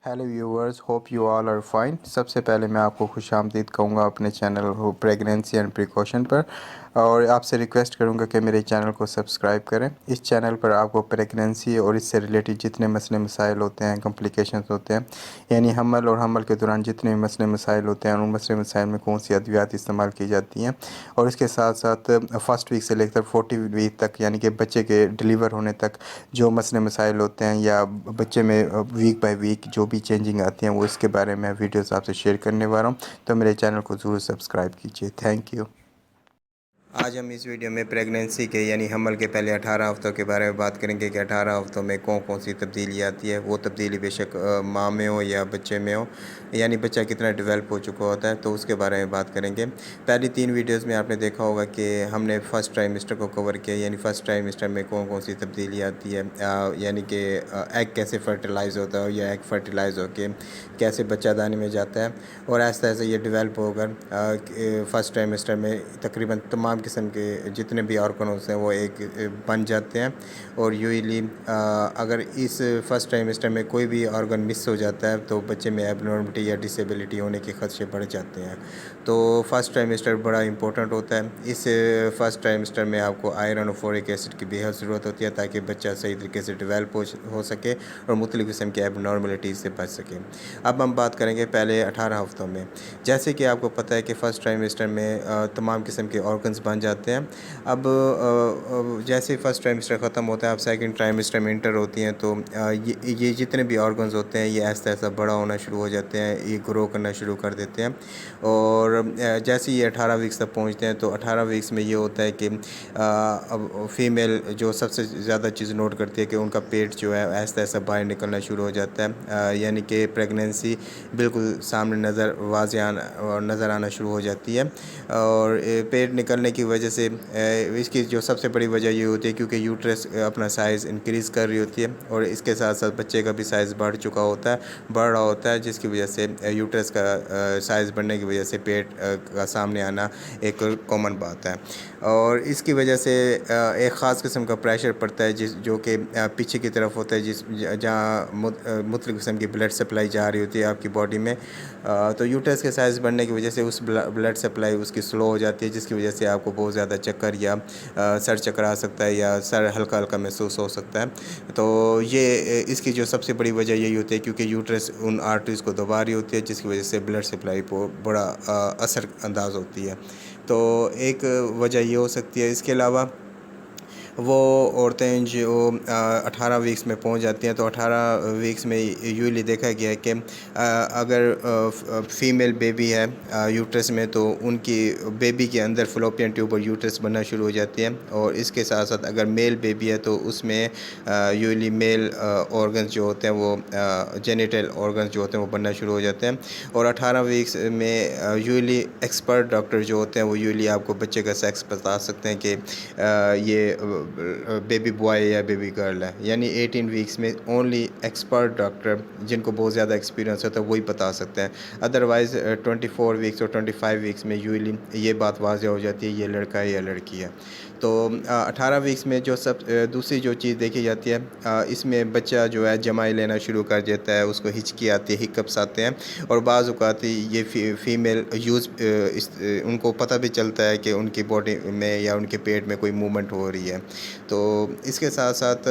Hello viewers, hope you all are fine. सबसे पहले मैं आपको खुशामदीद कहूँगा अपने चैनल हो प्रेगनेंसी एंड प्रिकॉशन पर, और आपसे रिक्वेस्ट करूँगा कि मेरे चैनल को सब्सक्राइब करें। इस चैनल पर आपको प्रेगनेंसी और इससे रिलेटेड जितने मसले मसाइल होते हैं, कॉम्प्लिकेशंस होते हैं, यानी हमल और हमल के दौरान जितने भी मसले मसाइल होते हैं, उन मसले मसाइल में कौन सी अद्वियात इस्तेमाल की जाती हैं, और इसके साथ साथ फर्स्ट वीक से लेकर 40 वीक तक, यानी कि बच्चे के डिलीवर होने तक जो मसले मसाइल होते हैं या बच्चे में वीक बाय वीक जो भी चेंजिंग आती हैं, वो इसके बारे में वीडियोस आपसे शेयर करने वाला हूँ। तो मेरे चैनल को ज़रूर सब्सक्राइब कीजिए। Thank you. आज हम इस वीडियो में प्रेगनेंसी के यानी हमल के पहले 18 हफ्तों के बारे में बात करेंगे कि 18 हफ्तों में कौन कौन सी तब्दीली आती है। वो तब्दीली बेशक माँ में हो या बच्चे में हो, यानी बच्चा कितना डेवलप हो चुका होता है, तो उसके बारे में बात करेंगे। पहली 3 वीडियोस में आपने देखा होगा कि हमने फ़र्स्ट ट्राइमेस्टर को कवर किया, यानी फ़र्स्ट ट्राइमेस्टर में कौन कौन सी तब्दीली आती है, यानी कि एग कैसे फर्टिलाइज़ होता है या एग फर्टिलाइज़ होकर कैसे बच्चादानी में जाता है, और ऐसा ऐसे ये डेवलप होकर फ़र्स्ट ट्राइमेस्टर में तकरीबन तमाम किस्म के जितने भी ऑर्गन्स हैं वो एक बन जाते हैं। और यूजली अगर इस फर्स्ट ट्राइमेस्टर में कोई भी ऑर्गन मिस हो जाता है तो बच्चे में एबनॉर्मलिटी या डिसेबिलिटी होने के खदशे बढ़ जाते हैं। तो फर्स्ट ट्राइमेस्टर बड़ा इंपॉर्टेंट होता है। इस फर्स्ट ट्राइमेस्टर में आपको आयरन और फोलिक एसिड की बेहद ज़रूरत होती है ताकि बच्चा सही तरीके से डेवलप हो सके और मुख्तलिफ़ किस्म के एबनॉर्मलिटी से बच सके। अब हम बात करेंगे पहले 18 हफ्तों में। जैसे कि आपको पता है कि फ़र्स्ट ट्राइमेस्टर में तमाम किस्म के ऑर्गन्स बन जाते हैं। अब जैसे फर्स्ट ट्राइमेस्टर ख़त्म होता है, अब सेकंड ट्राइमेस्टर में इंटर होती हैं, तो ये जितने भी ऑर्गन्स होते हैं ये ऐसा ऐसा बड़ा होना शुरू हो जाते हैं, ये ग्रो करना शुरू कर देते हैं। और जैसे ये 18 वीक्स तक पहुंचते हैं तो 18 वीक्स में ये होता है कि अब फीमेल जो सबसे ज़्यादा चीज़ नोट करती है कि उनका पेट जो है ऐसा ऐसा बाहर निकलना शुरू हो जाता है, यानी कि प्रेगनेंसी बिल्कुल सामने नज़र आना शुरू हो जाती है। और पेट निकलने की वजह से इसकी जो सबसे बड़ी वजह ये होती है क्योंकि यूट्रस अपना साइज़ इंक्रीज़ कर रही होती है, और इसके साथ साथ बच्चे का भी साइज़ बढ़ रहा होता है, जिसकी वजह से यूट्रस का साइज़ बढ़ने की वजह से पेट का सामने आना एक कॉमन बात है। और इसकी वजह से एक ख़ास किस्म का प्रेशर पड़ता है जो कि पीछे की तरफ होता है, जहाँ मुख्तलिफ़ किस्म की ब्लड सप्लाई जा रही होती है आपकी बॉडी में। तो यूट्रस के साइज़ बढ़ने की वजह से उस ब्लड सप्लाई उसकी स्लो हो जाती है, जिसकी वजह से आपको बहुत ज़्यादा चक्कर या सर चकरा सकता है या सर हल्का हल्का महसूस हो सकता है। तो ये इसकी जो सबसे बड़ी वजह यही होती है क्योंकि यूट्रस उन आर्टरीज़ को दबा रही होती है, जिसकी वजह से ब्लड सप्लाई को बड़ा असर अंदाज होती है। तो एक वजह ये हो सकती है। इसके अलावा वो औरतें जो 18 वीक्स में पहुंच जाती हैं, तो 18 वीक्स में यूजली देखा गया है कि अगर फीमेल बेबी है यूट्रस में, तो उनकी बेबी के अंदर फ़लोपियन ट्यूब और यूट्रस बनना शुरू हो जाती है। और इसके साथ साथ अगर मेल बेबी है तो उसमें यूजली मेल ऑर्गन्स जो होते हैं वो जेनिटल ऑर्गन्स जो होते हैं वो बनना शुरू हो जाते हैं। और 18 वीक्स में यूजली एक्सपर्ट डॉक्टर जो होते हैं वो यूजली आपको बच्चे का सेक्स बता सकते हैं कि ये बेबी बॉय या बेबी गर्ल है, यानी 18 वीक्स में ओनली एक्सपर्ट डॉक्टर जिनको बहुत ज़्यादा एक्सपीरियंस होता है वही बता सकते हैं। अदरवाइज़ 24 वीक्स और 25 वीक्स में यूजली ये बात वाज़ेह हो जाती है ये लड़का है या लड़की है। तो 18 वीक्स में जो दूसरी जो चीज़ देखी जाती है, इसमें बच्चा जो है जमाई लेना शुरू कर देता है, उसको हिचकी आती है, हिकअप्स आते हैं, और बाज़ औक़ात ये फीमेल उनको पता भी चलता है कि उनकी बॉडी में या उनके पेट में कोई मूवमेंट हो रही है। तो इसके साथ साथ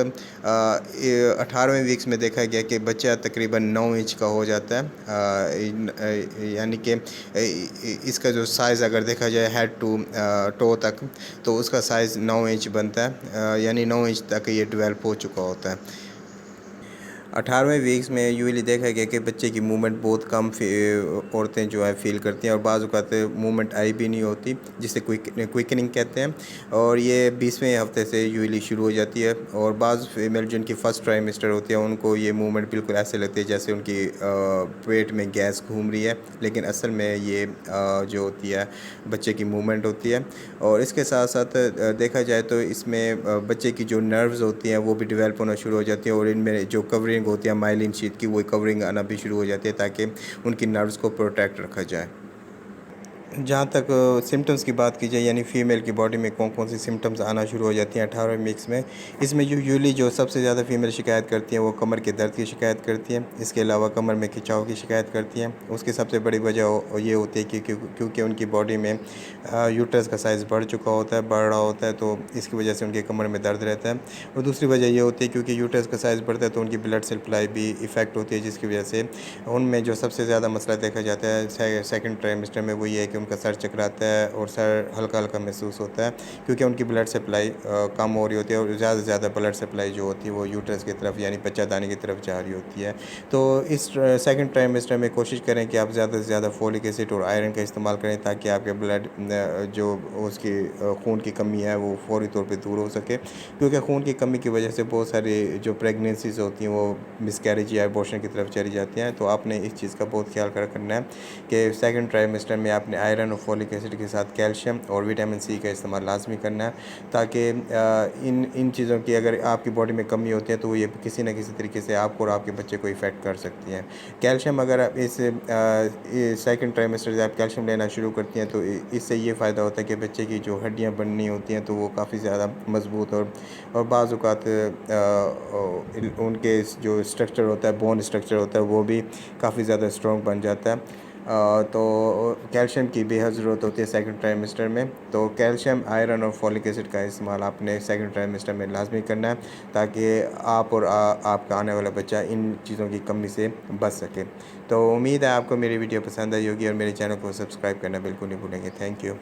18वें वीक्स में देखा गया कि बच्चा तकरीबन 9 इंच का हो जाता है, यानी कि इसका जो साइज़ अगर देखा जाए हेड टू टो तक, तो उसका साइज़ 9 इंच बनता है, यानी 9 इंच तक ये डेवलप हो चुका होता है। 18वें वीक्स में यूजली देखा गया कि बच्चे की मूवमेंट बहुत कम औरतें जो है फ़ील करती हैं, और बाज़ औक़ात मूवमेंट आई भी नहीं होती, जिसे क्विकनिंग कहते हैं। और ये 20वें हफ्ते से यूजली शुरू हो जाती है। और बाज़ फीमेल जिनकी फ़र्स्ट ट्राइमेस्टर होती है उनको ये मूवमेंट बिल्कुल ऐसे लगती है जैसे उनकी पेट में गैस घूम रही है, लेकिन असल में ये जो होती है बच्चे की मूवमेंट होती है। और इसके साथ साथ देखा जाए तो इसमें बच्चे की जो नर्व्स होती हैं वो भी डेवलप होना शुरू हो जाती है, और इनमें जो कवरिंग होती है माइलिन शीट की, वो कवरिंग आना भी शुरू हो जाती है ताकि उनकी नर्व्स को प्रोटेक्ट रखा जाए। जहाँ तक सिम्टम्स की बात की जाए, यानी फ़ीमेल की बॉडी में कौन कौन सी सिम्टम्स आना शुरू हो जाती हैं 18वें वीक्स में। इसमें यूजुअली जो सबसे ज़्यादा फ़ीमेल शिकायत करती हैं वो कमर के दर्द की शिकायत करती हैं। इसके अलावा कमर में खिंचाव की शिकायत करती हैं। उसकी सबसे बड़ी वजह ये होती है कि क्योंकि उनकी बॉडी में यूट्रस का साइज़ बढ़ चुका होता है, बढ़ रहा होता है, तो इसकी वजह से उनके कमर में दर्द रहता है। और दूसरी वजह ये होती है क्योंकि यूट्रस का साइज़ बढ़ता है तो उनकी ब्लड सप्लाई भी इफ़ेक्ट होती है, जिसकी वजह से उनमें जो सबसे ज़्यादा मसला देखा जाता है सेकंड ट्राइमेस्टर में, वो ये है कि उनका सर चकराता है और सर हल्का हल्का महसूस होता है, क्योंकि उनकी ब्लड सप्लाई कम हो रही होती है और ज़्यादा से ज़्यादा ब्लड सप्लाई जो होती है वो यूट्रस की तरफ यानी बच्चादानी की तरफ जा रही होती है। तो इस सेकंड ट्राइमेस्टर में कोशिश करें कि आप ज़्यादा से ज़्यादा फोलिक एसिड और आयरन का इस्तेमाल करें, ताकि आपके ब्लड जो उसकी खून की कमी है वो फौरी तौर पे दूर हो सके, क्योंकि खून की कमी की वजह से बहुत सारी जो प्रेगनेंसीज होती हैं वो मिसकैरेज या अबॉर्शन की तरफ चली जाती हैं। तो आपने इस चीज़ का बहुत ख्याल रखना है कि सेकंड ट्राइमेस्टर में आपने आयरन और फोलिक एसिड के साथ कैल्शियम और विटामिन सी का इस्तेमाल लाजमी करना है, ताकि इन इन चीज़ों की अगर आपकी बॉडी में कमी होती है तो ये किसी न किसी तरीके से आपको और आपके बच्चे को इफ़ेक्ट कर सकती हैं। कैल्शियम अगर आप इस सेकंड ट्राइमेस्टर से आप कैल्शियम लेना शुरू करती हैं तो इससे ये फ़ायदा होता है कि बच्चे की जो हड्डियाँ बननी होती हैं तो वो काफ़ी ज़्यादा मजबूत और बाज़ औक़ात उनके जो स्ट्रक्चर होता है, बोन स्ट्रक्चर होता है, वो भी काफ़ी ज़्यादा स्ट्रॉन्ग बन जाता है। तो कैल्शियम की बेहद ज़रूरत होती है सेकंड ट्राइमेस्टर में। तो कैल्शियम, आयरन और फॉलिक एसिड का इस्तेमाल आपने सेकंड ट्राइमेस्टर में लाजमी करना है, ताकि आप और आपका आने वाला बच्चा इन चीज़ों की कमी से बच सके। तो उम्मीद है आपको मेरी वीडियो पसंद आई होगी और मेरे चैनल को सब्सक्राइब करना बिल्कुल नहीं भूलेंगे। Thank you.